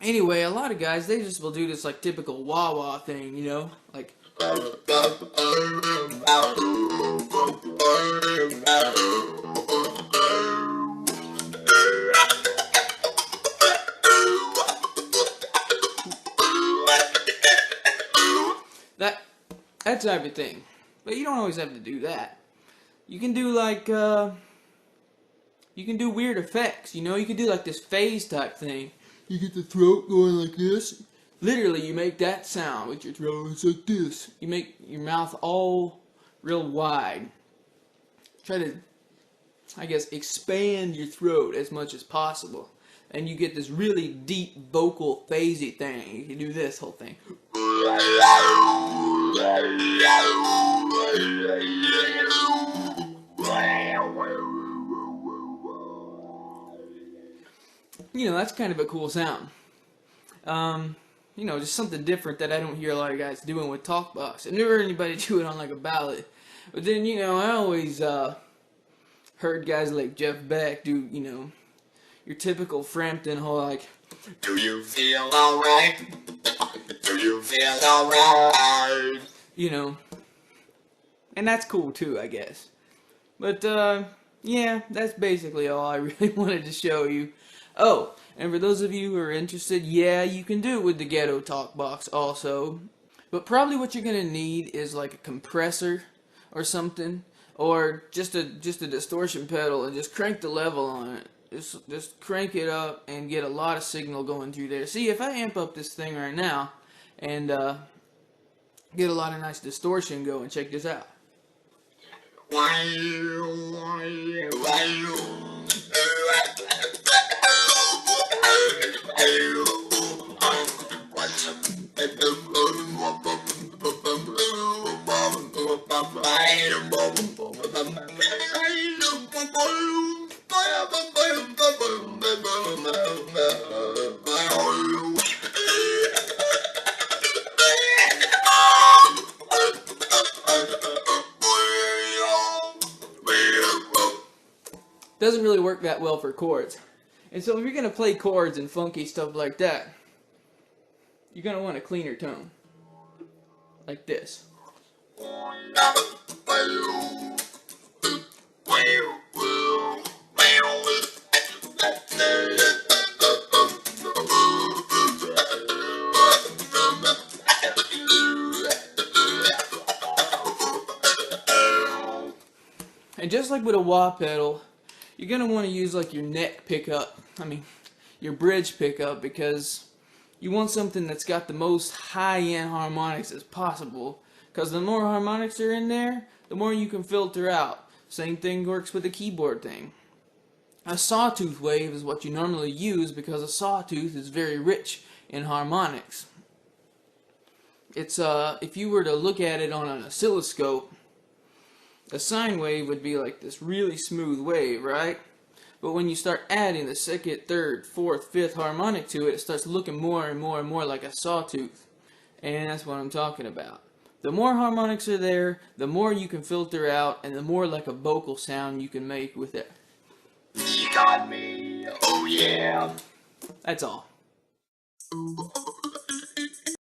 Anyway, a lot of guys, they just will do this like typical wah-wah thing, you know? Like... That type of thing. But you don't always have to do that. You can do like, you can do weird effects, you know? You can do like this phase type thing. You get the throat going like this. Literally, you make that sound with your throat. It's like this. You make your mouth all real wide. Try to, I guess, expand your throat as much as possible. And you get this really deep vocal phasey thing. You can do this whole thing. You know, that's kind of a cool sound. You know, just something different that I don't hear a lot of guys doing with talkbox. I've never heard anybody do it on like a ballad. But then, you know, I always heard guys like Jeff Beck do, you know, your typical Frampton whole like, do you feel alright? Do you feel alright? You know, and that's cool too, I guess. But, yeah, that's basically all I really wanted to show you. Oh, and for those of you who are interested, yeah, you can do it with the Ghetto Talk Box also. But probably what you're going to need is like a compressor or something. Or just a distortion pedal and just crank the level on it. Just crank it up and get a lot of signal going through there. See, if I amp up this thing right now and get a lot of nice distortion going, check this out. Doesn't really work that well for chords. And so if you're going to play chords and funky stuff like that, you're going to want a cleaner tone. Like this. And just like with a wah pedal, you're going to want to use like your neck pickup, your bridge pickup, because you want something that's got the most high-end harmonics as possible, because the more harmonics are in there, the more you can filter out. Same thing works with the keyboard thing. A sawtooth wave is what you normally use because a sawtooth is very rich in harmonics. It's if you were to look at it on an oscilloscope, a sine wave would be like this really smooth wave, right? But when you start adding the second, third, fourth, fifth harmonic to it, it starts looking more and more and more like a sawtooth. And that's what I'm talking about. The more harmonics are there, the more you can filter out, and the more like a vocal sound you can make with it. You got me, oh yeah. That's all.